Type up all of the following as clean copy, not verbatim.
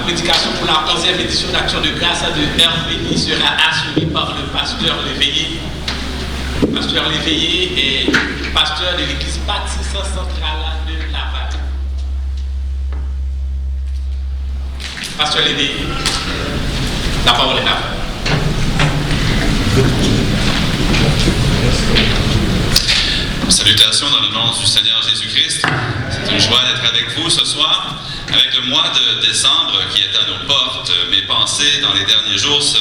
prédication pour la 11e édition d'Action de grâce de Hervé qui sera assurée par le pasteur Léveillé. Pasteur Léveillé est pasteur de l'église baptiste centrale de Laval. Pasteur Léveillé, la parole est à vous. Salutations dans le nom du Seigneur Jésus-Christ. C'est une joie d'être avec vous ce soir. Avec le mois de décembre qui est à nos portes, mes pensées dans les derniers jours se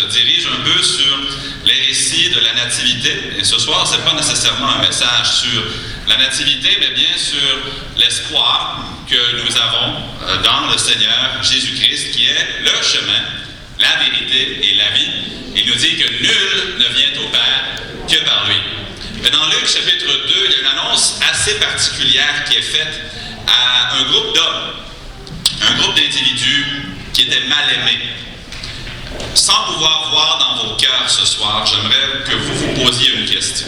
dirigent un peu sur les récits de la Nativité. Et ce soir, ce n'est pas nécessairement un message sur la Nativité, mais bien sur l'espoir que nous avons dans le Seigneur Jésus-Christ, qui est le chemin, la vérité et la vie. Il nous dit que nul ne vient au Père que par lui. Mais dans Luc chapitre 2, il y a une annonce assez particulière qui est faite à un groupe d'hommes, un groupe d'individus qui étaient mal aimés. Sans pouvoir voir dans vos cœurs ce soir, j'aimerais que vous vous posiez une question.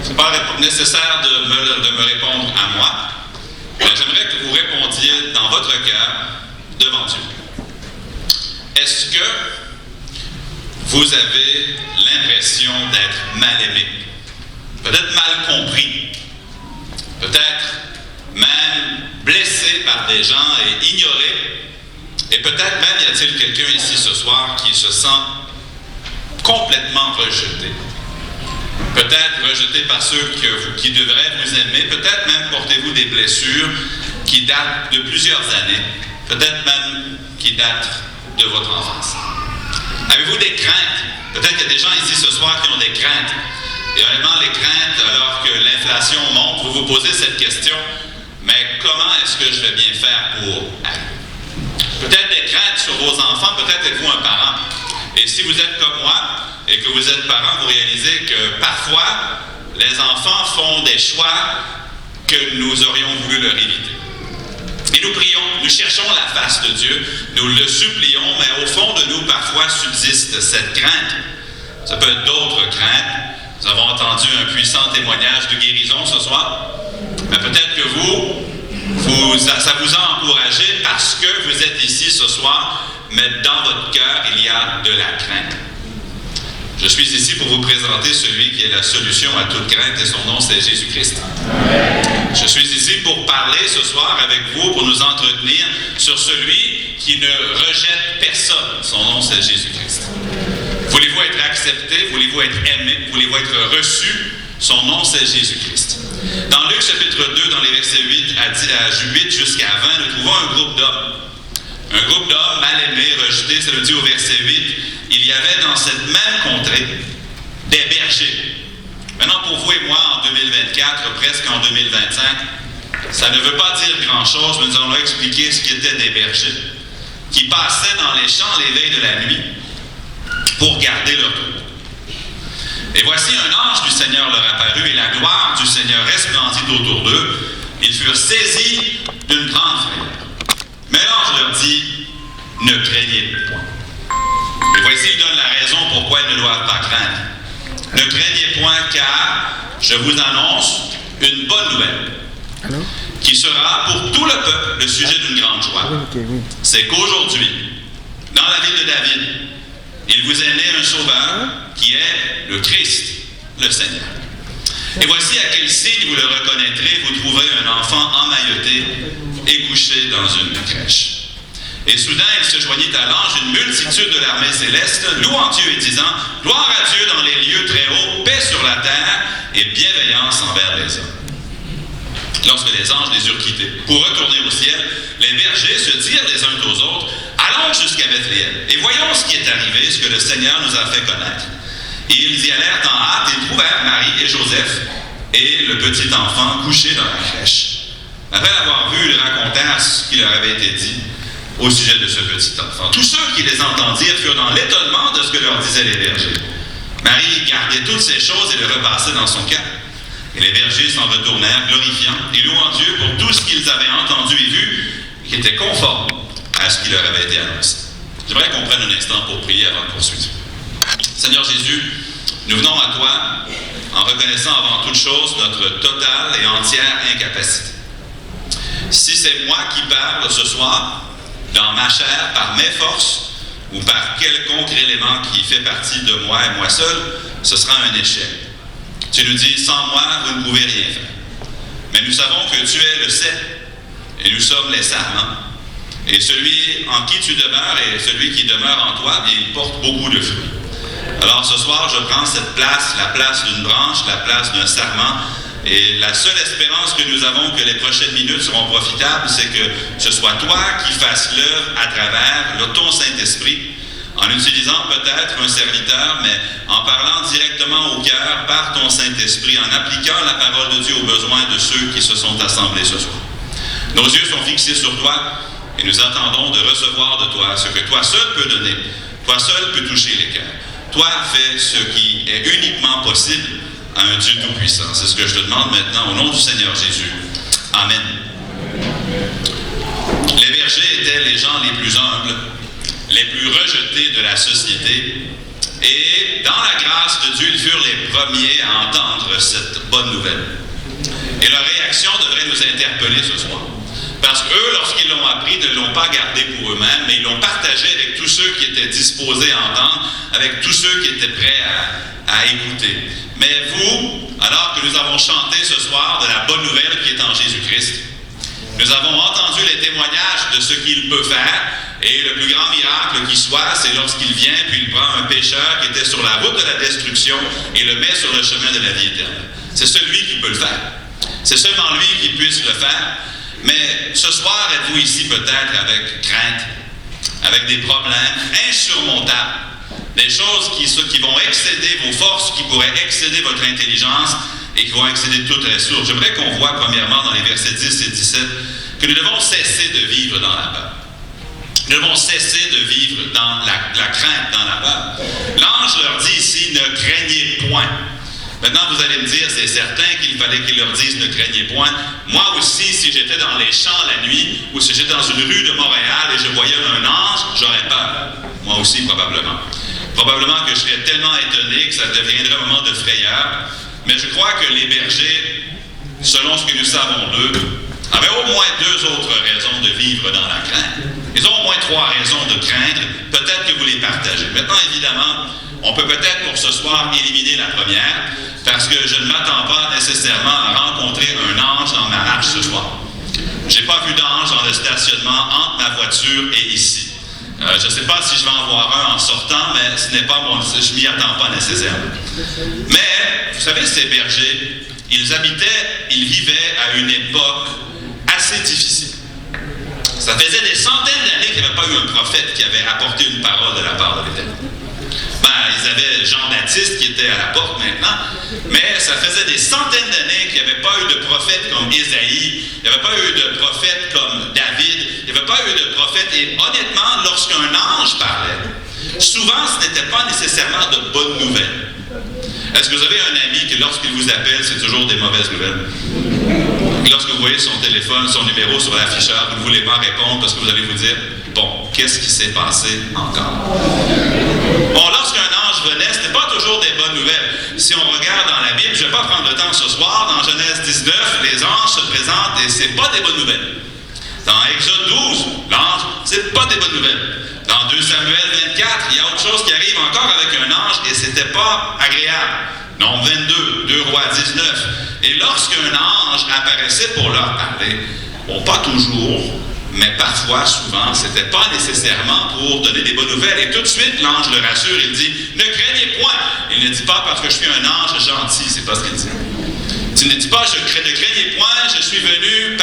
Ce n'est pas nécessaire de me répondre à moi, mais j'aimerais que vous répondiez dans votre cœur devant Dieu. Est-ce que vous avez l'impression d'être mal aimé? Peut-être mal compris, peut-être même blessé par des gens et ignoré, et peut-être même y a-t-il quelqu'un ici ce soir qui se sent complètement rejeté. Peut-être rejeté par ceux qui devraient vous aimer, peut-être même portez-vous des blessures qui datent de plusieurs années, peut-être même qui datent de votre enfance. Avez-vous des craintes? Peut-être qu'il y a des gens ici ce soir qui ont des craintes. Et honnêtement, les craintes, alors que l'inflation monte, vous vous posez cette question, mais comment est-ce que je vais bien faire pour aller? Peut-être des craintes sur vos enfants, peut-être êtes-vous un parent. Et si vous êtes comme moi et que vous êtes parent, vous réalisez que parfois, les enfants font des choix que nous aurions voulu leur éviter. Et nous prions, nous cherchons la face de Dieu, nous le supplions, mais au fond de nous, parfois, subsiste cette crainte. Ça peut être d'autres craintes. Nous avons entendu un puissant témoignage de guérison ce soir, mais peut-être que ça vous a encouragé parce que vous êtes ici ce soir, mais dans votre cœur, il y a de la crainte. Je suis ici pour vous présenter celui qui est la solution à toute crainte et son nom c'est Jésus-Christ. Je suis ici pour parler ce soir avec vous, pour nous entretenir sur celui qui ne rejette personne. Son nom c'est Jésus-Christ. Voulez-vous être accepté? Voulez-vous être aimé? Voulez-vous être reçu? Son nom, c'est Jésus-Christ. Dans Luc chapitre 2, dans les versets 8 jusqu'à 20, nous trouvons un groupe d'hommes. Un groupe d'hommes mal aimés, rejetés, ça le dit au verset 8. Il y avait dans cette même contrée des bergers. Maintenant, pour vous et moi, en 2024, presque en 2025, ça ne veut pas dire grand-chose, mais nous allons expliquer ce qu'étaient des bergers qui passaient dans les champs l'éveil de la nuit pour garder leur troupeau. Et voici un ange du Seigneur leur apparut, et la gloire du Seigneur resplendit autour d'eux. Ils furent saisis d'une grande frayeur. Mais l'ange leur dit, ne craignez point. Et voici, il donne la raison pourquoi ils ne doivent pas craindre. Ne craignez point, car je vous annonce une bonne nouvelle, qui sera pour tout le peuple le sujet d'une grande joie. C'est qu'aujourd'hui, dans la ville de David, il vous est né un sauveur qui est le Christ, le Seigneur. Et voici à quel signe vous le reconnaîtrez, vous trouverez un enfant emmailloté et couché dans une crèche. Et soudain, il se joignit à l'ange une multitude de l'armée céleste, louant Dieu et disant, gloire à Dieu dans les lieux très hauts, paix sur la terre et bienveillance envers les hommes. Lorsque les anges les eurent quittés pour retourner au ciel, les bergers se dirent les uns aux autres, allons jusqu'à Bethléem et voyons ce qui est arrivé, ce que le Seieur nous a fait connaître. Et ils y allèrent en hâte et trouvèrent Marie et Joseph et le petit enfant couché dans la crèche. Après avoir vu, ils racontèrent ce qui leur avait été dit au sujet de ce petit enfant. Tous ceux qui les entendirent furent dans l'étonnement de ce que leur disaient les bergers. Marie gardait toutes ces choses et les repassait dans son cœur. Et les bergers s'en retournèrent, glorifiant et louant Dieu pour tout ce qu'ils avaient entendu et vu, qui était conforme à ce qui leur avait été annoncé. J'aimerais qu'on prenne un instant pour prier avant de poursuivre. Seigneur Jésus, nous venons à toi en reconnaissant avant toute chose notre totale et entière incapacité. Si c'est moi qui parle ce soir, dans ma chair, par mes forces, ou par quelconque élément qui fait partie de moi et moi seul, ce sera un échec. Tu nous dis, sans moi, vous ne pouvez rien faire. Mais nous savons que tu es le cep, et nous sommes les sarments. Et celui en qui tu demeures et celui qui demeure en toi, bien, il porte beaucoup de fruits. Alors ce soir, je prends cette place, la place d'une branche, la place d'un sarment. Et la seule espérance que nous avons que les prochaines minutes seront profitables, c'est que ce soit toi qui fasses l'œuvre à travers ton Saint-Esprit, en utilisant peut-être un serviteur, mais en parlant directement au cœur par ton Saint-Esprit, en appliquant la parole de Dieu aux besoins de ceux qui se sont assemblés ce soir. Nos yeux sont fixés sur toi et nous attendons de recevoir de toi ce que toi seul peux donner. Toi seul peux toucher les cœurs. Toi fais ce qui est uniquement possible à un Dieu tout-puissant. C'est ce que je te demande maintenant au nom du Seigneur Jésus. Amen. Les bergers étaient les gens les plus humbles, les plus rejetés de la société. Et dans la grâce de Dieu, ils furent les premiers à entendre cette bonne nouvelle. Et leur réaction devrait nous interpeller ce soir. Parce qu'eux, lorsqu'ils l'ont appris, ne l'ont pas gardé pour eux-mêmes, mais ils l'ont partagé avec tous ceux qui étaient disposés à entendre, avec tous ceux qui étaient prêts à écouter. Mais vous, alors que nous avons chanté ce soir de la bonne nouvelle qui est en Jésus-Christ, nous avons entendu les témoignages de ce qu'il peut faire, et le plus grand miracle qui soit, c'est lorsqu'il vient, puis il prend un pécheur qui était sur la route de la destruction et le met sur le chemin de la vie éternelle. C'est celui qui peut le faire. C'est seulement lui qui puisse le faire. Mais ce soir, êtes-vous ici peut-être avec crainte, avec des problèmes insurmontables, des choses qui vont excéder vos forces, qui pourraient excéder votre intelligence et qui vont excéder toutes les sources. J'aimerais qu'on voit premièrement dans les versets 10 et 17 que nous devons cesser de vivre dans la peur. Nous devons cesser de vivre dans la crainte, dans la peur. L'ange leur dit ici, ne craignez point. Maintenant, vous allez me dire, c'est certain qu'il fallait qu'ils leur disent ne craignez point. Moi aussi, si j'étais dans les champs la nuit, ou si j'étais dans une rue de Montréal et je voyais un ange, j'aurais peur. Moi aussi, probablement. Probablement que je serais tellement étonné que ça deviendrait un moment de frayeur. Mais je crois que les bergers, selon ce que nous savons d'eux, avaient au moins 2 autres raisons de vivre dans la crainte. Ils ont au moins 3 raisons de craindre. Peut-être que vous les partagez. Maintenant, évidemment, on peut peut-être pour ce soir éliminer la première, parce que je ne m'attends pas nécessairement à rencontrer un ange dans ma marche ce soir. Je n'ai pas vu d'ange dans le stationnement entre ma voiture et ici. Je ne sais pas si je vais en voir un en sortant, mais ce n'est pas je m'y attends pas nécessairement. Mais, vous savez, ces bergers, ils vivaient à une époque assez difficile. Ça faisait des centaines d'années qu'il n'y avait pas eu un prophète qui avait apporté une parole de la part de l'Éternel. Ils avaient Jean-Baptiste qui était à la porte maintenant, mais ça faisait des centaines d'années qu'il n'y avait pas eu de prophète comme Ésaïe, il n'y avait pas eu de prophète comme David, il n'y avait pas eu de prophète. Et honnêtement, lorsqu'un ange parlait, souvent ce n'était pas nécessairement de bonnes nouvelles. Est-ce que vous avez un ami qui, lorsqu'il vous appelle, c'est toujours des mauvaises nouvelles? Lorsque vous voyez son téléphone, son numéro sur l'afficheur, vous ne voulez pas répondre parce que vous allez vous dire, bon, qu'est-ce qui s'est passé encore? Bon, lorsqu'un ange venait, ce n'était pas toujours des bonnes nouvelles. Si on regarde dans la Bible, je ne vais pas prendre le temps ce soir, dans Genèse 19, les anges se présentent et ce n'est pas des bonnes nouvelles. Dans Exode 12, l'ange, ce n'est pas des bonnes nouvelles. Dans 2 Samuel 24, il y a autre chose qui arrive encore avec un ange et ce n'était pas agréable. Nombre 22, 2 Rois 19. Et lorsqu'un ange apparaissait pour leur parler, bon, pas toujours, mais parfois, souvent, ce n'était pas nécessairement pour donner des bonnes nouvelles. Et tout de suite, l'ange le rassure, il dit, ne craignez point. Il ne dit pas parce que je suis un ange gentil, c'est pas ce qu'il dit. Il ne dit pas, ne craignez point, je suis venu,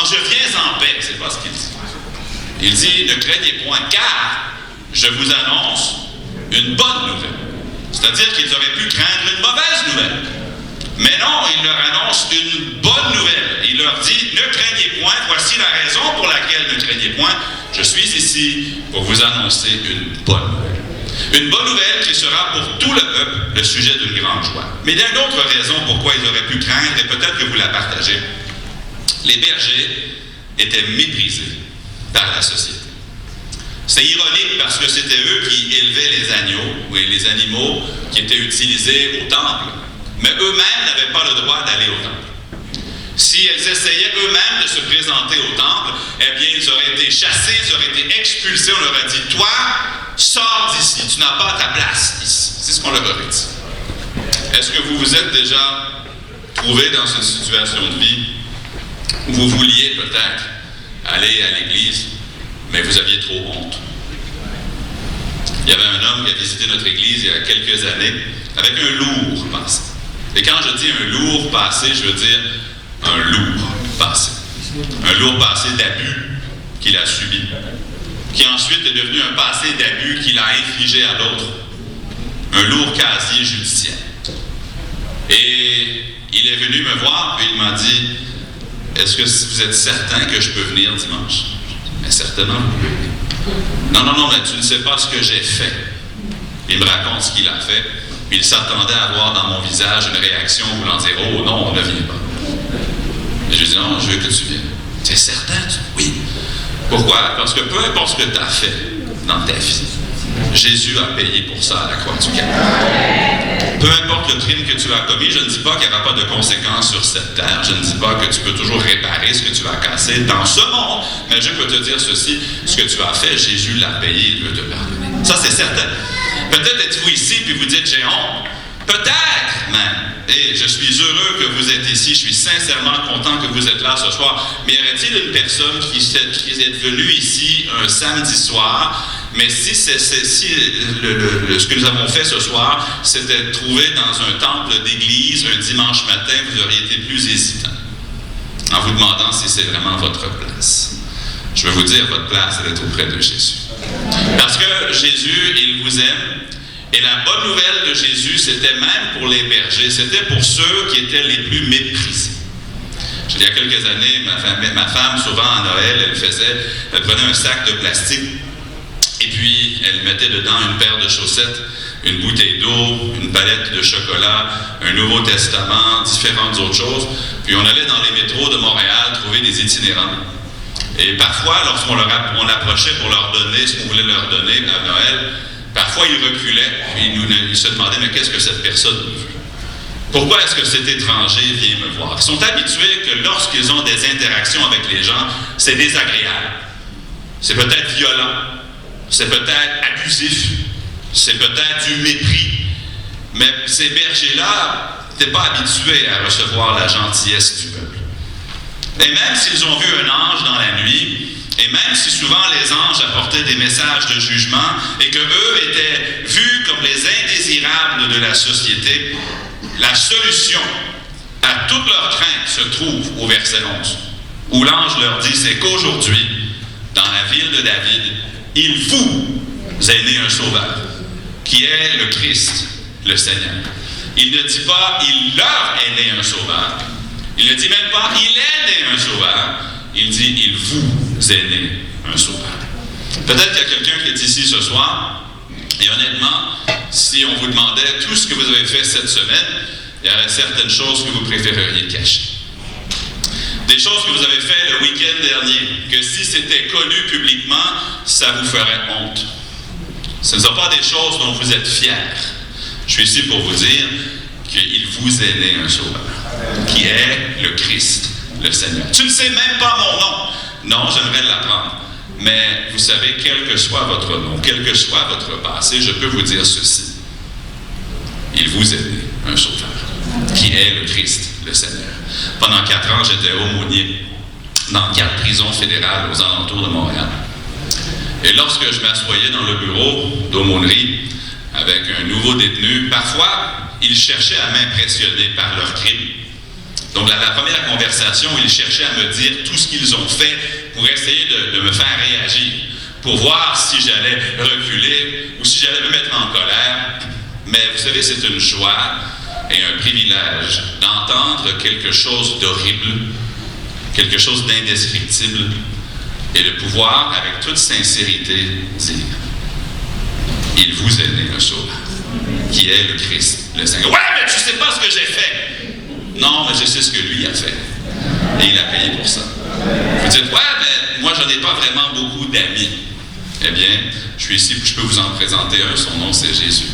je viens en paix, c'est pas ce qu'il dit. Il dit, ne craignez point, car je vous annonce une bonne nouvelle. C'est-à-dire qu'ils auraient pu craindre une mauvaise nouvelle. Mais non, il leur annonce une bonne nouvelle. Il leur dit, ne craignez point, voici la raison pour laquelle ne craignez point. Je suis ici pour vous annoncer une bonne nouvelle. Une bonne nouvelle qui sera pour tout le peuple le sujet d'une grande joie. Mais il y a une autre raison pourquoi ils auraient pu craindre, et peut-être que vous la partagez. Les bergers étaient méprisés par la société. C'est ironique parce que c'était eux qui élevaient les agneaux, oui, les animaux qui étaient utilisés au temple. Mais eux-mêmes n'avaient pas le droit d'aller au temple. Si elles essayaient eux-mêmes de se présenter au temple, eh bien, ils auraient été chassés, ils auraient été expulsés. On leur a dit, toi, sors d'ici, tu n'as pas ta place ici. C'est ce qu'on leur aurait dit. Est-ce que vous vous êtes déjà trouvé dans une situation de vie où vous vouliez peut-être aller à l'église, mais vous aviez trop honte? Il y avait un homme qui a visité notre église il y a quelques années avec un lourd passé. Et quand je dis un lourd passé, je veux dire un lourd passé. Un lourd passé d'abus qu'il a subi, qui ensuite est devenu un passé d'abus qu'il a infligé à l'autre. Un lourd casier judiciaire. Et il est venu me voir, puis il m'a dit, est-ce que vous êtes certain que je peux venir dimanche? Mais certainement, vous pouvez venir. Non, mais tu ne sais pas ce que j'ai fait. Il me raconte ce qu'il a fait, puis il s'attendait à voir dans mon visage une réaction voulant dire, oh non, ne viens pas. Et je lui dis, non, je veux que tu viennes. C'est certain? Oui. Pourquoi? Parce que peu importe ce que tu as fait dans ta vie, Jésus a payé pour ça à la croix du Calvaire. Peu importe le crime que tu as commis, je ne dis pas qu'il n'y aura pas de conséquences sur cette terre. Je ne dis pas que tu peux toujours réparer ce que tu as cassé dans ce monde. Mais je peux te dire ceci, ce que tu as fait, Jésus l'a payé, il veut te pardonner. Ça, c'est certain. Peut-être êtes-vous ici puis vous dites, j'ai honte. Peut-être même. Et je suis heureux que vous êtes ici. Je suis sincèrement content que vous êtes là ce soir. Mais y aurait-il une personne qui est venue ici un samedi soir, mais si ce que nous avons fait ce soir, c'était trouvé dans un temple d'église un dimanche matin, vous auriez été plus hésitant en vous demandant si c'est vraiment votre place. Je vais vous dire, votre place, elle est auprès de Jésus. Parce que Jésus, il vous aime. Et la bonne nouvelle de Jésus, c'était même pour les bergers, c'était pour ceux qui étaient les plus méprisés. Il y a quelques années, ma femme, souvent à Noël, elle prenait un sac de plastique et puis elle mettait dedans une paire de chaussettes, une bouteille d'eau, une palette de chocolat, un Nouveau Testament, différentes autres choses. Puis on allait dans les métros de Montréal trouver des itinérants. Et parfois, lorsqu'on approchait pour leur donner ce qu'on voulait leur donner à Noël, parfois, ils reculaient, puis ils se demandaient, mais qu'est-ce que cette personne veut? Pourquoi est-ce que cet étranger vient me voir? Ils sont habitués que lorsqu'ils ont des interactions avec les gens, c'est désagréable. C'est peut-être violent, c'est peut-être abusif, c'est peut-être du mépris. Mais ces bergers-là n'étaient pas habitués à recevoir la gentillesse du peuple. Et même s'ils ont vu un ange dans la nuit, et même si souvent les anges apportaient des messages de jugement et que eux étaient vus comme les indésirables de la société, la solution à toute leur crainte se trouve au verset 11, où l'ange leur dit, c'est qu'aujourd'hui, dans la ville de David, il vous est né un sauveur, qui est le Christ, le Seigneur. Il ne dit pas, il leur est né un sauveur. Il ne dit même pas, il est né un sauveur. Il dit, il vous est né un sauveur. Peut-être qu'il y a quelqu'un qui est ici ce soir, et honnêtement, si on vous demandait tout ce que vous avez fait cette semaine, il y aurait certaines choses que vous préféreriez cacher. Des choses que vous avez fait le week-end dernier, que si c'était connu publiquement, ça vous ferait honte. Ce ne sont pas des choses dont vous êtes fiers. Je suis ici pour vous dire qu'il vous est né un sauveur, qui est le Christ, le Seigneur. Tu ne sais même pas mon nom. Non, j'aimerais l'apprendre. Mais vous savez, quel que soit votre nom, quel que soit votre passé, je peux vous dire ceci. Il vous est né un sauveur, qui est le Christ, le Seigneur. Pendant 4 ans, j'étais aumônier dans 4 prisons fédérales aux alentours de Montréal. Et lorsque je m'assoyais dans le bureau d'aumônerie avec un nouveau détenu, parfois, ils cherchaient à m'impressionner par leur crime. Donc, la première conversation, ils cherchaient à me dire tout ce qu'ils ont fait pour essayer de me faire réagir, pour voir si j'allais reculer ou si j'allais me mettre en colère. Mais vous savez, c'est une joie et un privilège d'entendre quelque chose d'horrible, quelque chose d'indescriptible, et de pouvoir, avec toute sincérité, dire « Il vous est né un sauveur, qui est le Christ, le Seigneur. » Ouais, mais tu ne sais pas ce que j'ai fait. Non, mais je sais ce que lui a fait. Et il a payé pour ça. Vous dites, ouais, mais moi, je n'ai pas vraiment beaucoup d'amis. Eh bien, je suis ici, je peux vous en présenter un, son nom, c'est Jésus.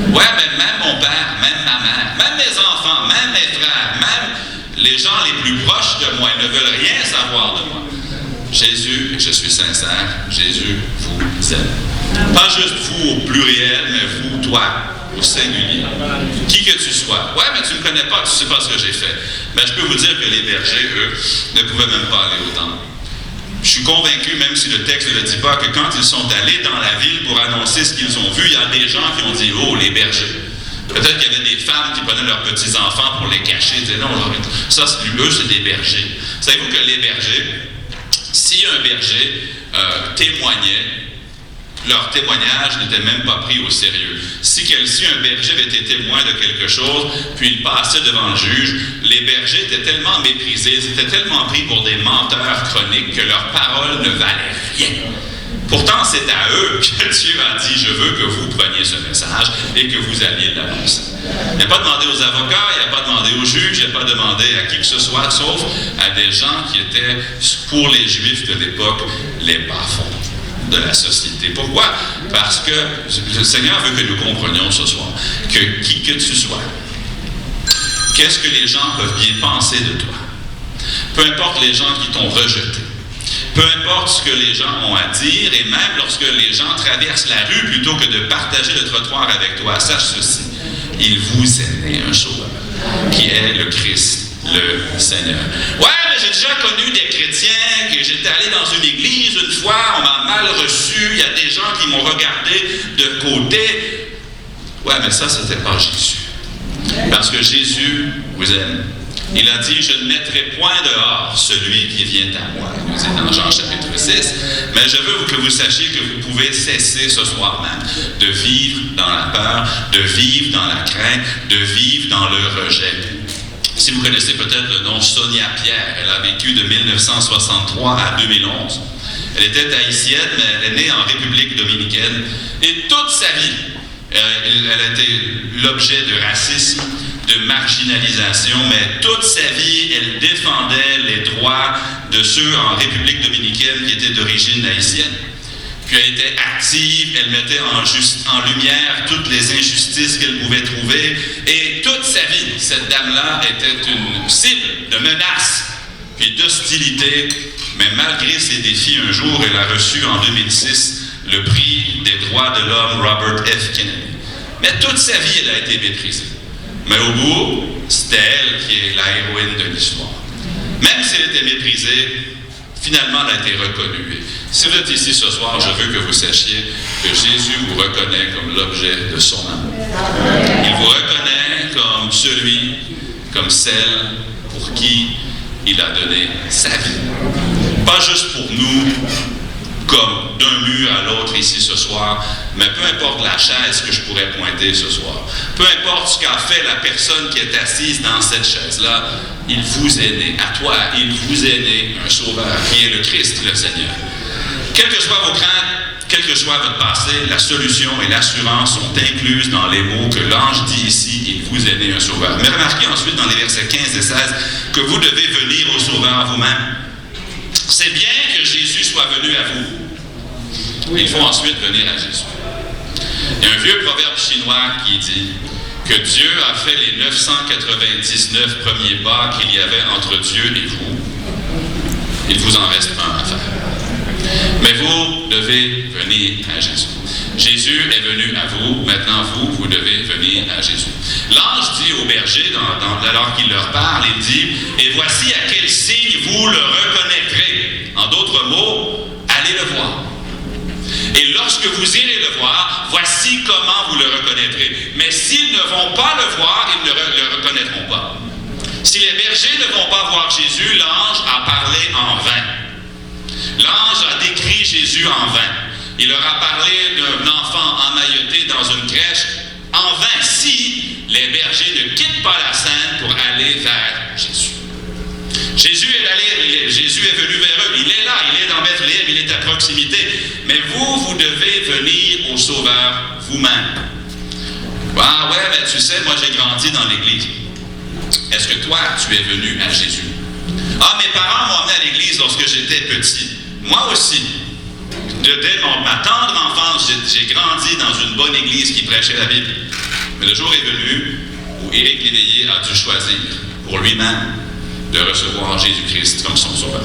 Ouais, mais même mon père, même ma mère, même mes enfants, même mes frères, même Les gens les plus proches de moi, ils ne veulent rien savoir de moi. Jésus, et je suis sincère, Jésus vous aime. Pas juste vous au pluriel, mais vous, toi, au singulier. Qui que tu sois. Ouais, mais tu ne me connais pas, tu ne sais pas ce que j'ai fait. Mais je peux vous dire que les bergers, eux, ne pouvaient même pas aller au temple. Je suis convaincu, même si le texte ne le dit pas, que quand ils sont allés dans la ville pour annoncer ce qu'ils ont vu, il y a des gens qui ont dit « Oh, les bergers ». Peut-être qu'il y avait des femmes qui prenaient leurs petits-enfants pour les cacher. Ils disaient « Non, ça, eux, c'est des bergers ». Savez-vous que les bergers, si un berger témoignait, leur témoignage n'était même pas pris au sérieux. Si un berger avait été témoin de quelque chose, puis il passait devant le juge, les bergers étaient tellement méprisés, ils étaient tellement pris pour des menteurs chroniques que leurs paroles ne valaient rien. Pourtant, c'est à eux que Dieu a dit « Je veux que vous preniez ce message et que vous alliez l'annoncer ». Il n'a pas demandé aux avocats, il n'a pas demandé aux juges, il n'a pas demandé à qui que ce soit, sauf à des gens qui étaient, pour les Juifs de l'époque, les bas-fonds de la société. Pourquoi? Parce que le Seigneur veut que nous comprenions ce soir que qui que tu sois, qu'est-ce que les gens peuvent bien penser de toi? Peu importe les gens qui t'ont rejeté, peu importe ce que les gens ont à dire, et même lorsque les gens traversent la rue plutôt que de partager le trottoir avec toi, sache ceci, il vous est né un sauveur, qui est le Christ, le Seigneur. Ouais, mais j'ai déjà connu des chrétiens, que j'étais allé dans une église une fois, on m'a mal reçu, il y a des gens qui m'ont regardé de côté. Ouais, mais ça, c'était pas Jésus. Parce que Jésus vous aime. Il a dit, je ne mettrai point dehors celui qui vient à moi. Il nous dit dans Jean chapitre 6. Mais je veux que vous sachiez que vous pouvez cesser ce soir même de vivre dans la peur, de vivre dans la crainte, de vivre dans le rejet. Si vous connaissez peut-être le nom Sonia Pierre, elle a vécu de 1963 à 2011. Elle était haïtienne, mais elle est née en République dominicaine. Et toute sa vie, elle a été l'objet de racisme, de marginalisation, mais toute sa vie, elle défendait les droits de ceux en République dominicaine qui étaient d'origine haïtienne. Puis elle était active, elle mettait en lumière toutes les injustices qu'elle pouvait trouver. Et toute sa vie, cette dame-là était une cible de menaces puis d'hostilité. Mais malgré ces défis, un jour, elle a reçu en 2006 le prix des droits de l'homme Robert F. Kennedy. Mais toute sa vie, elle a été méprisée. Mais au bout, c'était elle qui est la héroïne de l'histoire. Même si elle était méprisée, finalement, elle a été reconnue. Et si vous êtes ici ce soir, je veux que vous sachiez que Jésus vous reconnaît comme l'objet de son amour. Il vous reconnaît comme celui, comme celle pour qui il a donné sa vie. Pas juste pour nous, comme d'un mur à l'autre ici ce soir, mais peu importe la chaise que je pourrais pointer ce soir, peu importe ce qu'a fait la personne qui est assise dans cette chaise-là, il vous est né, à toi, il vous est né un sauveur qui est le Christ, le Seigneur. Quelles que soient vos craintes, quel que soit votre passé, la solution et l'assurance sont incluses dans les mots que l'ange dit ici, il vous est né un sauveur. Mais remarquez ensuite dans les versets 15 et 16 que vous devez venir au sauveur vous-même. C'est bien que Jésus soit venu à vous. Il faut ensuite venir à Jésus. Il y a un vieux proverbe chinois qui dit que Dieu a fait les 999 premiers pas qu'il y avait entre Dieu et vous. Il vous en reste un à faire. Mais vous devez venir à Jésus. Jésus est venu à vous, maintenant vous devez venir à Jésus. L'ange dit aux bergers, alors qu'il leur parle, il dit « Et voici à quel signe vous le reconnaîtrez. » En d'autres mots, allez le voir. Et lorsque vous irez le voir, voici comment vous le reconnaîtrez. Mais s'ils ne vont pas le voir, ils ne le reconnaîtront pas. Si les bergers ne vont pas voir Jésus, l'ange a parlé en vain. L'ange a décrit Jésus en vain. Il leur a parlé d'un enfant emmailloté dans une crèche en vain si les bergers ne quittent pas la scène pour aller vers Jésus. Jésus est venu vers eux, il est là, il est dans Bethléem, il est à proximité. Mais vous devez venir au Sauveur vous-même. Ah ouais, mais tu sais, moi j'ai grandi dans l'Église. Est-ce que toi, tu es venu à Jésus? Ah, mes parents m'ont emmené à l'Église lorsque j'étais petit. Moi aussi. Dès ma tendre enfance, j'ai grandi dans une bonne église qui prêchait la Bible. Mais le jour est venu où Éric Léveillé a dû choisir pour lui-même de recevoir Jésus-Christ comme son sauveur.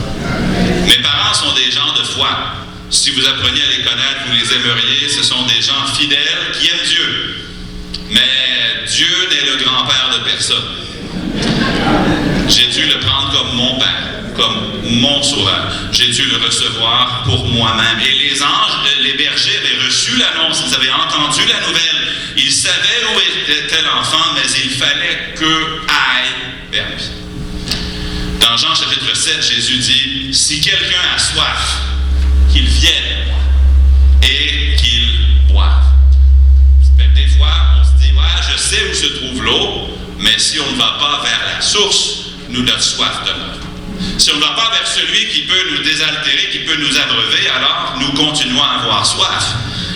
Mes parents sont des gens de foi. Si vous appreniez à les connaître, vous les aimeriez. Ce sont des gens fidèles qui aiment Dieu. Mais Dieu n'est le grand-père de personne. J'ai dû le prendre comme mon père, comme mon sauveur. J'ai dû le recevoir pour moi-même. Et les anges, les bergers avaient reçu l'annonce, ils avaient entendu la nouvelle. Ils savaient où était l'enfant, mais il fallait qu'eux aillent vers lui. Dans Jean chapitre 7, Jésus dit, « Si quelqu'un a soif, qu'il vienne et qu'il boive. » Des fois, on se dit, « Ouais, je sais où se trouve l'eau, mais si on ne va pas vers la source, nous, notre soif demeure. Si on ne va pas vers celui qui peut nous désaltérer, qui peut nous abreuver, alors nous continuons à avoir soif. »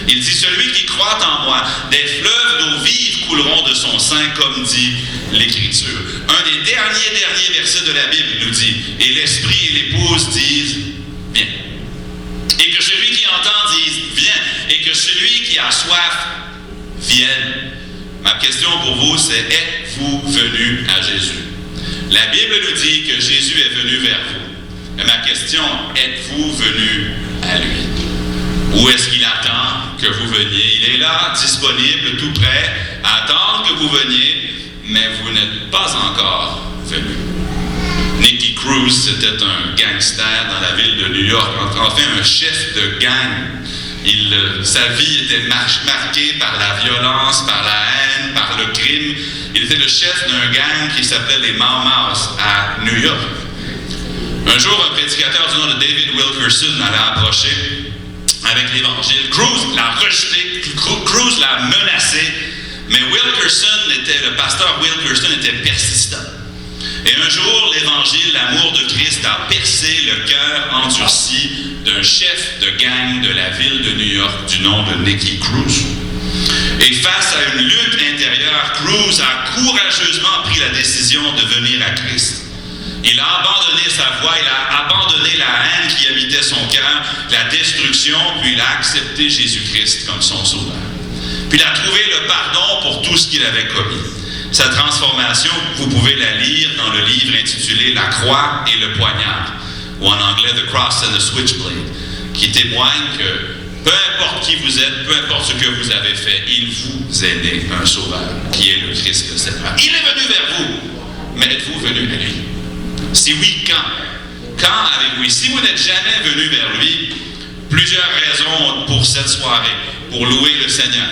Il dit, « Celui qui croit en moi, des fleuves d'eau vive couleront de son sein, comme dit l'Écriture. » Un des derniers versets de la Bible nous dit, « Et l'Esprit et l'Épouse disent, viens. » Et que celui qui entend dise, viens. Et que celui qui a soif, vienne. Ma question pour vous, c'est, êtes-vous venus à Jésus? La Bible nous dit que Jésus est venu vers vous. Mais ma question, êtes-vous venus à lui? Où est-ce qu'il attend que vous veniez? Il est là, disponible, tout prêt, à attendre que vous veniez, mais vous n'êtes pas encore venus. Nicky Cruz, c'était un gangster dans la ville de New York, enfin un chef de gang. Sa vie était marquée par la violence, par la haine, par le crime. Il était le chef d'un gang qui s'appelait les Mau Maus à New York. Un jour, un prédicateur du nom de David Wilkerson l'avait approché avec l'Évangile. Cruz l'a rejeté, Cruz l'a menacé, mais le pasteur Wilkerson était persistant. Et un jour, l'Évangile, l'amour de Christ a percé le cœur endurci d'un chef de gang de la ville de New York du nom de Nicky Cruz. Et face à une lutte intérieure, Cruz a courageusement pris la décision de venir à Christ. Il a abandonné sa voie, il a abandonné la haine qui habitait son cœur, la destruction, puis il a accepté Jésus-Christ comme son sauveur. Puis il a trouvé le pardon pour tout ce qu'il avait commis. Sa transformation, vous pouvez la lire dans le livre intitulé « La croix et le poignard », ou en anglais « The Cross and the Switchblade », qui témoigne que peu importe qui vous êtes, peu importe ce que vous avez fait, il vous est né un sauveur, qui est le Christ le Seigneur. Il est venu vers vous, mais êtes-vous venu à lui? Si oui, quand? Quand avez-vous? Si vous n'êtes jamais venu vers lui, plusieurs raisons pour cette soirée, pour louer le Seigneur,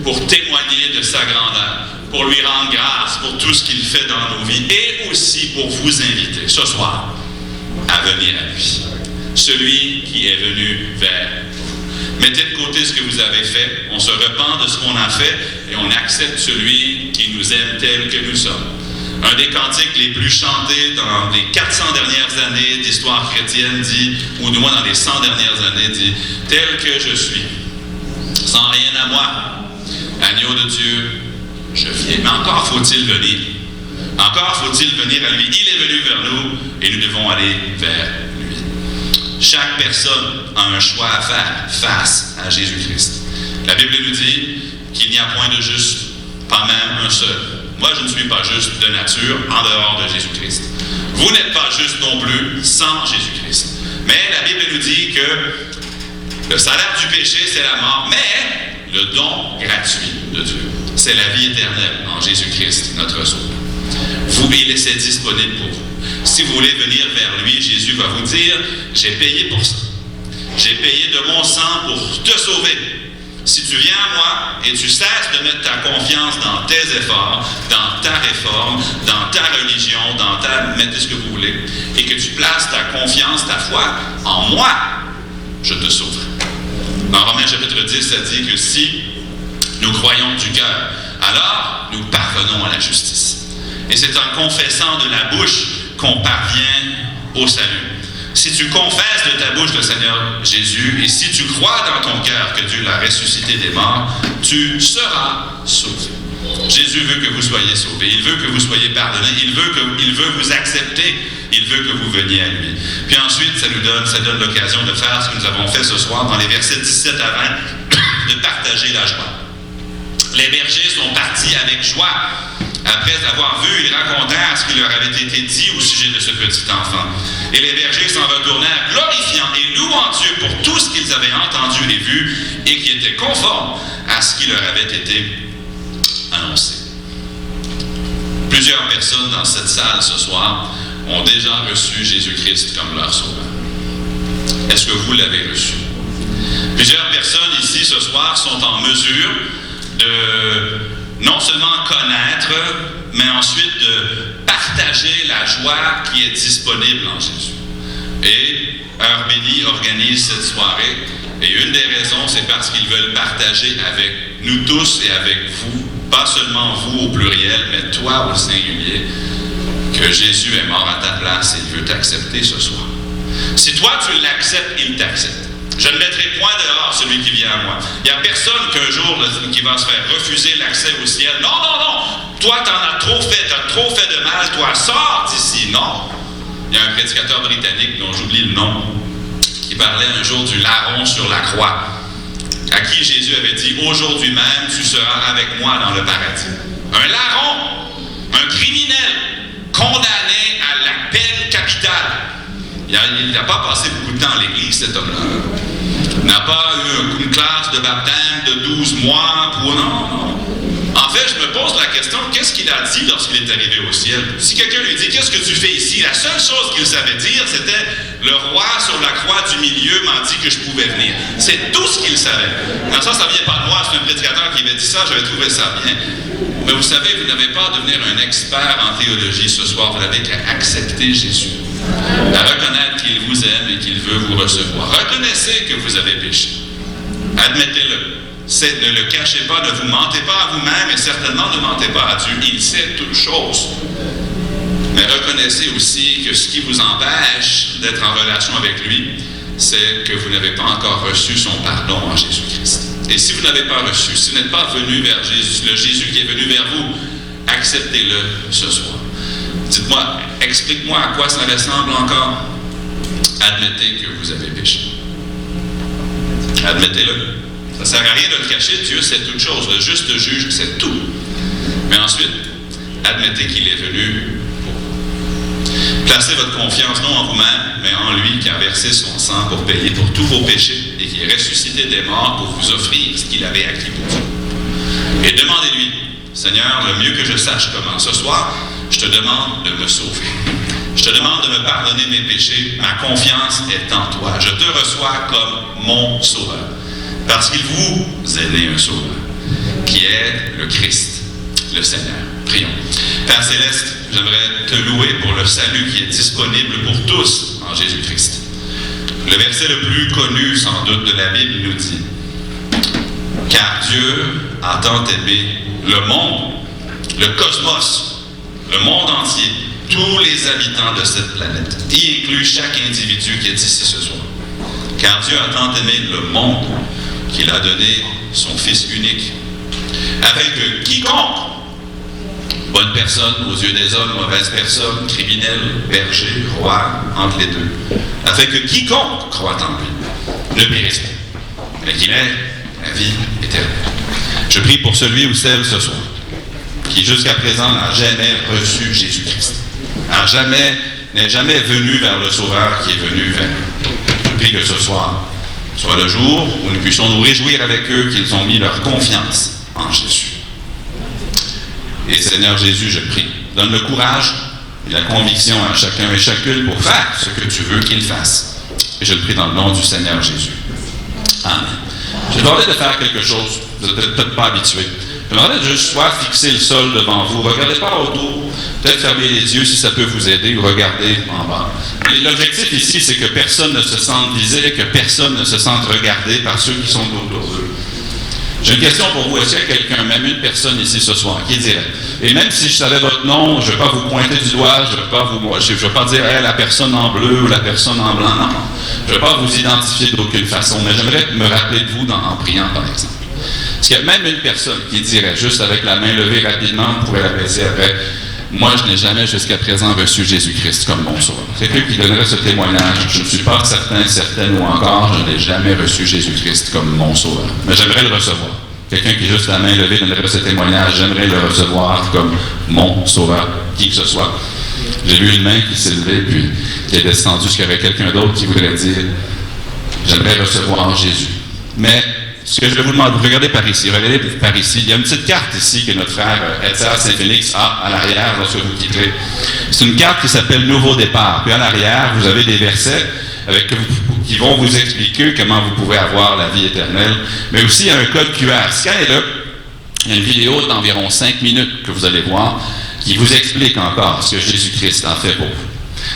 pour témoigner de sa grandeur, pour lui rendre grâce pour tout ce qu'il fait dans nos vies, et aussi pour vous inviter ce soir à venir à lui. Celui qui est venu vers vous. Mettez de côté ce que vous avez fait, on se repent de ce qu'on a fait, et on accepte celui qui nous aime tel que nous sommes. Un des cantiques les plus chantés dans les 400 dernières années d'histoire chrétienne dit, ou du moins dans les 100 dernières années, dit « Tel que je suis, sans rien à moi, agneau de Dieu, je viens. » Mais encore faut-il venir. Encore faut-il venir à lui. Il est venu vers nous et nous devons aller vers lui. Chaque personne a un choix à faire face à Jésus-Christ. La Bible nous dit qu'il n'y a point de juste, pas même un seul. Moi, je ne suis pas juste de nature en dehors de Jésus-Christ. Vous n'êtes pas juste non plus sans Jésus-Christ. Mais la Bible nous dit que le salaire du péché, c'est la mort, mais le don gratuit de Dieu, c'est la vie éternelle en Jésus-Christ, notre Sauveur. Il est disponible pour vous. Si vous voulez venir vers lui, Jésus va vous dire, j'ai payé pour ça. J'ai payé de mon sang pour te sauver. Si tu viens à moi et tu cesses de mettre ta confiance dans tes efforts, dans ta réforme, dans ta religion, mettez ce que vous voulez, et que tu places ta confiance, ta foi en moi, je te sauverai. Dans Romains chapitre 10, ça dit que si nous croyons du cœur, alors nous parvenons à la justice. Et c'est en confessant de la bouche qu'on parvient au salut. Si tu confesses de ta bouche le Seigneur Jésus, et si tu crois dans ton cœur que Dieu l'a ressuscité des morts, tu seras sauvé. Jésus veut que vous soyez sauvés, il veut que vous soyez pardonnés, il veut vous accepter, il veut que vous veniez à lui. Puis ensuite, ça donne l'occasion de faire ce que nous avons fait ce soir dans les versets 17 à 20, de partager la joie. Les bergers sont partis avec joie Après avoir vu, ils racontèrent ce qui leur avait été dit au sujet de ce petit enfant. Et les bergers s'en retournèrent, glorifiant et louant Dieu pour tout ce qu'ils avaient entendu et vu, et qui était conforme à ce qui leur avait été annoncé. Plusieurs personnes dans cette salle ce soir ont déjà reçu Jésus-Christ comme leur sauveur. Est-ce que vous l'avez reçu? Plusieurs personnes ici ce soir sont en mesure de non seulement connaître, mais ensuite de partager la joie qui est disponible en Jésus. Et Heure Bénie organise cette soirée, et une des raisons, c'est parce qu'ils veulent partager avec nous tous et avec vous, pas seulement vous au pluriel, mais toi au singulier, que Jésus est mort à ta place et il veut t'accepter ce soir. Si toi tu l'acceptes, il t'accepte. Je ne mettrai point dehors celui qui vient à moi. Il n'y a personne qu'un jour qui va se faire refuser l'accès au ciel. Non, non, non! Toi, tu en as trop fait, tu as trop fait de mal, toi, sors d'ici. Non! Il y a un prédicateur britannique dont j'oublie le nom, qui parlait un jour du larron sur la croix, à qui Jésus avait dit, aujourd'hui même, tu seras avec moi dans le paradis. Un larron, un criminel, condamné à la peine capitale. Il n'a pas passé beaucoup de temps à l'église, cet homme-là. Il n'a pas eu une classe de baptême de 12 mois pour... Non. En fait, je me pose la question, qu'est-ce qu'il a dit lorsqu'il est arrivé au ciel? Si quelqu'un lui dit, qu'est-ce que tu fais ici? La seule chose qu'il savait dire, c'était, le roi sur la croix du milieu m'a dit que je pouvais venir. C'est tout ce qu'il savait. Non, ça ne vient pas de moi, c'est un prédicateur qui avait dit ça, j'avais trouvé ça bien. Mais vous savez, vous n'avez pas à devenir un expert en théologie ce soir, vous n'avez qu'à accepter Jésus. À reconnaître qu'il vous aime et qu'il veut vous recevoir. Reconnaissez que vous avez péché. Admettez-le. Ne le cachez pas, ne vous mentez pas à vous-même et certainement ne mentez pas à Dieu. Il sait toutes choses. Mais reconnaissez aussi que ce qui vous empêche d'être en relation avec lui, c'est que vous n'avez pas encore reçu son pardon en Jésus-Christ. Et si vous n'avez pas reçu, si vous n'êtes pas venu vers Jésus, le Jésus qui est venu vers vous, acceptez-le ce soir. Dites-moi, explique-moi à quoi ça ressemble encore. Admettez que vous avez péché. Admettez-le. Ça ne sert à rien de le cacher, Dieu sait toutes choses. Le juste juge sait tout. Mais ensuite, admettez qu'il est venu pour vous. Placez votre confiance non en vous-même, mais en lui qui a versé son sang pour payer pour tous vos péchés et qui est ressuscité des morts pour vous offrir ce qu'il avait acquis pour vous. Et demandez-lui, Seigneur, le mieux que je sache comment. Ce soir, je te demande de me sauver. Je te demande de me pardonner mes péchés. Ma confiance est en toi. Je te reçois comme mon sauveur. Parce qu'il vous est né un sauveur, qui est le Christ, le Seigneur. Prions. Père Céleste, j'aimerais te louer pour le salut qui est disponible pour tous en Jésus-Christ. Le verset le plus connu, sans doute, de la Bible nous dit « Car Dieu a tant aimé le monde, le cosmos, le monde entier, tous les habitants de cette planète, y inclut chaque individu qui est ici ce soir. Car Dieu a tant aimé le monde qu'il a donné son Fils unique, afin que quiconque, bonne personne aux yeux des hommes, mauvaise personne, criminel, berger, roi, entre les deux, afin que quiconque croit en lui ne périsse pas, mais qu'il ait la vie éternelle. Je prie pour celui ou celle ce soir, qui jusqu'à présent n'a jamais reçu Jésus-Christ, n'est jamais venu vers le Sauveur qui est venu vers nous. Je prie que ce soir soit le jour où nous puissions nous réjouir avec eux qu'ils ont mis leur confiance en Jésus. Et Seigneur Jésus, je prie, donne le courage et la conviction à chacun et chacune pour faire ce que tu veux qu'il fasse. Et je le prie dans le nom du Seigneur Jésus. Amen. Je vais demander de faire quelque chose, vous n'êtes peut-être pas habitués. Je vais demander de juste soit fixer le sol devant vous, regardez pas autour, peut-être fermer les yeux si ça peut vous aider, ou regardez en bas. Et l'objectif ici, c'est que personne ne se sente visé, que personne ne se sente regardé par ceux qui sont autour d'eux. J'ai une question pour vous. Est-ce qu'il y a quelqu'un, même une personne ici ce soir, qui dirait, et même si je savais votre nom, je ne vais pas vous pointer du doigt, je ne vais pas dire hey, la personne en bleu ou la personne en blanc, non. Je ne vais pas vous identifier d'aucune façon, mais j'aimerais me rappeler de vous en priant, par exemple. Est-ce qu'il y a même une personne qui dirait, juste avec la main levée rapidement, on pourrait la baisser après, moi je n'ai jamais jusqu'à présent reçu Jésus-Christ comme mon sauveur. Quelqu'un qui donnerait ce témoignage, je ne suis pas certain, certaine ou encore, je n'ai jamais reçu Jésus-Christ comme mon sauveur. Mais j'aimerais le recevoir. Quelqu'un qui est juste la main levée donnerait ce témoignage, j'aimerais le recevoir comme mon sauveur, qui que ce soit. J'ai vu une main qui s'est levée, puis qui est descendue jusqu'à quelqu'un d'autre qui voudrait dire, j'aimerais recevoir Jésus. Mais ce que je vais vous demander, regardez par ici, il y a une petite carte ici que notre frère Edgar Saint-Félix a à l'arrière lorsque vous quitterez. C'est une carte qui s'appelle Nouveau départ. Puis à l'arrière, vous avez des versets qui vont vous expliquer comment vous pouvez avoir la vie éternelle. Mais aussi, il y a un code QR. Scannez-le. Il y a une vidéo d'environ 5 minutes que vous allez voir qui vous explique encore ce que Jésus-Christ a fait pour vous.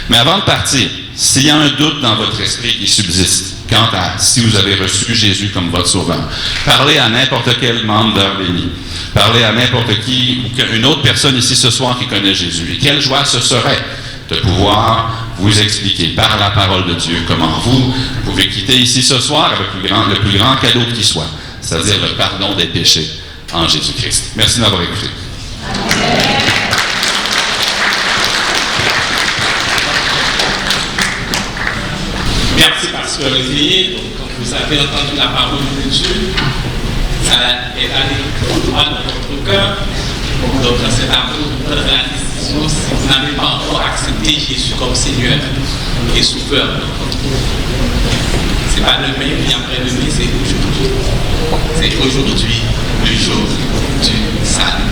Mais avant de partir, s'il y a un doute dans votre esprit qui subsiste quant à si vous avez reçu Jésus comme votre sauveur, parlez à n'importe quel membre d'Heure Bénie. Parlez à n'importe qui ou une autre personne ici ce soir qui connaît Jésus. Et quelle joie ce serait de pouvoir vous expliquer par la parole de Dieu comment vous pouvez quitter ici ce soir avec le plus grand cadeau qui soit, c'est-à-dire le pardon des péchés en Jésus-Christ. Merci de m'avoir écouté. Merci, Pasteur Olivier. Donc, quand vous avez entendu la parole de Dieu, ça est allé tout droit dans votre cœur. Donc, c'est à vous de prendre la décision si vous n'avez pas encore accepté Jésus comme Seigneur et Sauveur. Ce n'est pas demain, ni après-demain, c'est aujourd'hui. C'est aujourd'hui le jour du salut.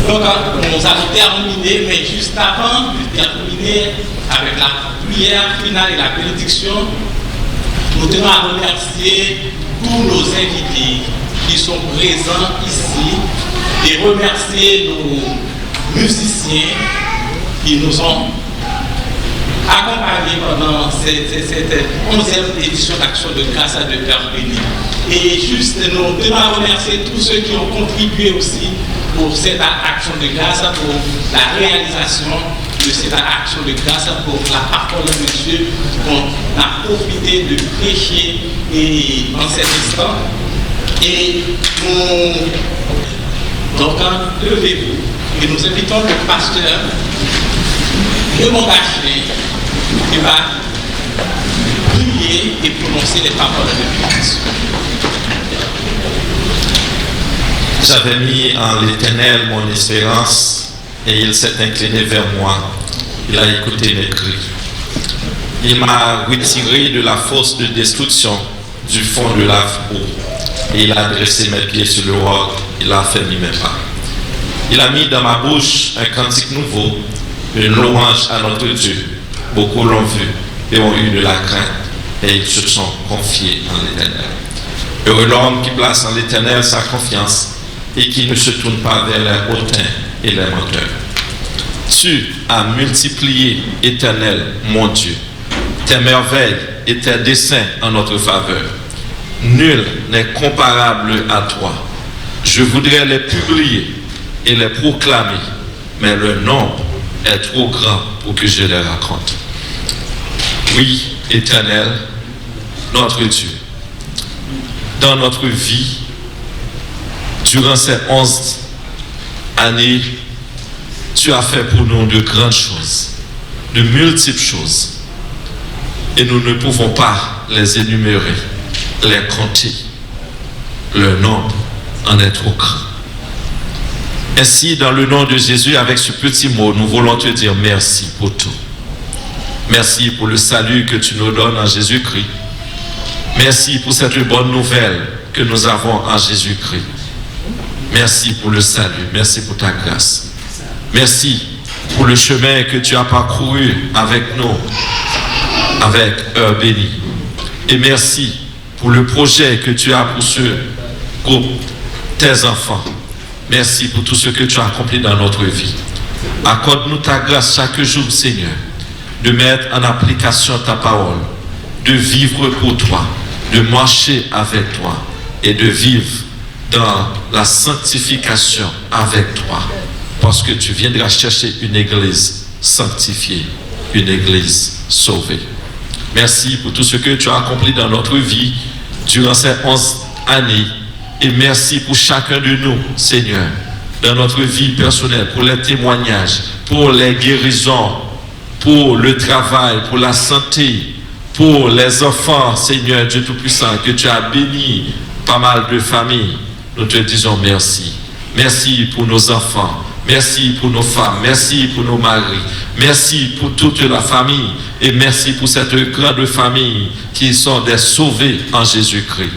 Donc, nous allons terminer, mais juste avant de terminer avec la prière finale et la bénédiction, nous tenons à remercier tous nos invités qui sont présents ici et remercier nos musiciens qui nous ont accompagnés pendant cette 11e édition d'Action de grâce à Heure Bénie. Et juste, nous tenons à remercier tous ceux qui ont contribué aussi pour cette action de grâce, pour la réalisation de cette action de grâce, pour la parole de Dieu qu'on a profité de prêcher en cet instant. Et donc, levez-vous et nous invitons le pasteur Raymond Bachelin qui va prier et prononcer les paroles de bénédiction. J'avais mis en l'Éternel mon espérance et il s'est incliné vers moi. Il a écouté mes cris. Il m'a retiré de la fosse de destruction du fond de l'Avre et il a dressé mes pieds sur le roc. Il a fermé mes pas. Il a mis dans ma bouche un cantique nouveau, une louange à notre Dieu. Beaucoup l'ont vu et ont eu de la crainte et ils se sont confiés en l'Éternel. Heureux l'homme qui place en l'Éternel sa confiance et qui ne se tourne pas vers les hautains et les menteurs. Tu as multiplié, Éternel, mon Dieu, tes merveilles et tes desseins en notre faveur. Nul n'est comparable à toi. Je voudrais les publier et les proclamer, mais le nombre est trop grand pour que je les raconte. Oui, Éternel, notre Dieu, dans notre vie, durant ces 11 années, tu as fait pour nous de grandes choses, de multiples choses. Et nous ne pouvons pas les énumérer, les compter. Le nombre en est trop grand. Ainsi, dans le nom de Jésus, avec ce petit mot, nous voulons te dire merci pour tout. Merci pour le salut que tu nous donnes en Jésus-Christ. Merci pour cette bonne nouvelle que nous avons en Jésus-Christ. Merci pour le salut. Merci pour ta grâce. Merci pour le chemin que tu as parcouru avec nous, avec Heure Bénie. Et merci pour le projet que tu as pour ce groupe, tes enfants. Merci pour tout ce que tu as accompli dans notre vie. Accorde-nous ta grâce chaque jour, Seigneur, de mettre en application ta parole, de vivre pour toi, de marcher avec toi et de vivre dans la sanctification avec toi. Parce que tu viendras chercher une église sanctifiée, une église sauvée. Merci pour tout ce que tu as accompli dans notre vie durant ces 11 années. Et merci pour chacun de nous, Seigneur, dans notre vie personnelle, pour les témoignages, pour les guérisons, pour le travail, pour la santé, pour les enfants, Seigneur Dieu Tout-Puissant, que tu as béni pas mal de familles. nous te disons merci. Merci pour nos enfants. Merci pour nos femmes. Merci pour nos maris. Merci pour toute la famille. Et merci pour cette grande famille qui sont des sauvés en Jésus-Christ.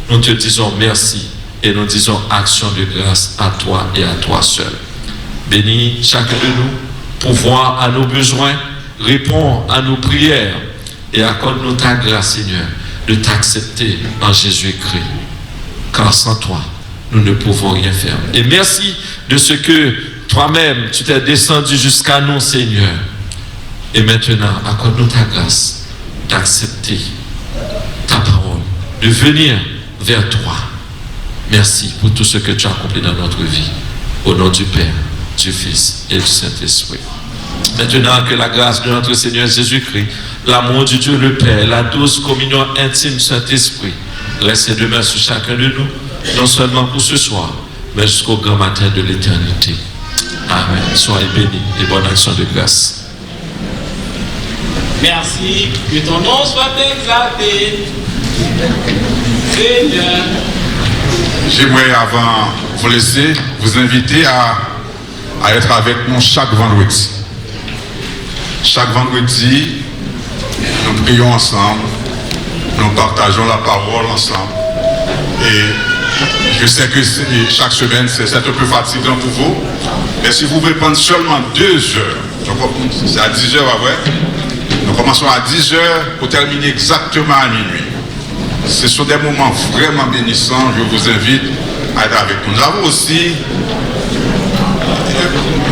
Nous te disons merci et nous disons action de grâce à toi et à toi seul. Bénis chacun de nous, pourvois à nos besoins, réponds à nos prières et accorde-nous ta grâce, Seigneur, de t'accepter en Jésus-Christ. Car sans toi, nous ne pouvons rien faire. Et merci de ce que toi-même, tu t'es descendu jusqu'à nous, Seigneur. Et maintenant, accorde-nous ta grâce d'accepter ta parole, de venir vers toi. Merci pour tout ce que tu as accompli dans notre vie. Au nom du Père, du Fils et du Saint-Esprit. Maintenant que la grâce de notre Seigneur Jésus-Christ, l'amour du Dieu le Père, la douce communion intime du Saint-Esprit, reste et demeure sur chacun de nous, non seulement pour ce soir, mais jusqu'au grand matin de l'éternité. Amen. Soyez bénis et bonne action de grâce. Merci, que ton nom soit exalté. Seigneur. J'aimerais, avant de vous laisser, vous inviter à être avec nous chaque vendredi. Chaque vendredi, nous prions ensemble, nous partageons la parole ensemble. Et je sais que chaque semaine, c'est un peu fatigant pour vous. Mais si vous voulez prendre seulement 2 heures, c'est à 10 heures après, nous commençons à 10 heures pour terminer exactement à minuit. Ce sont des moments vraiment bénissants. Je vous invite à être avec nous. Nous avons aussi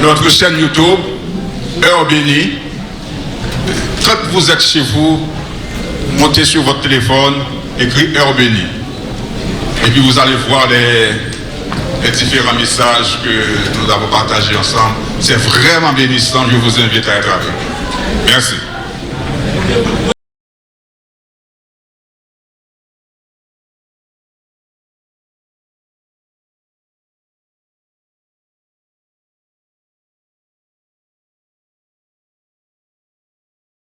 notre chaîne YouTube, Heure Bénie. Quand vous êtes chez vous, montez sur votre téléphone, écrivez Heure Bénie. Et puis vous allez voir les différents messages que nous avons partagés ensemble. C'est vraiment bénissant. Je vous invite à être avec nous. Merci.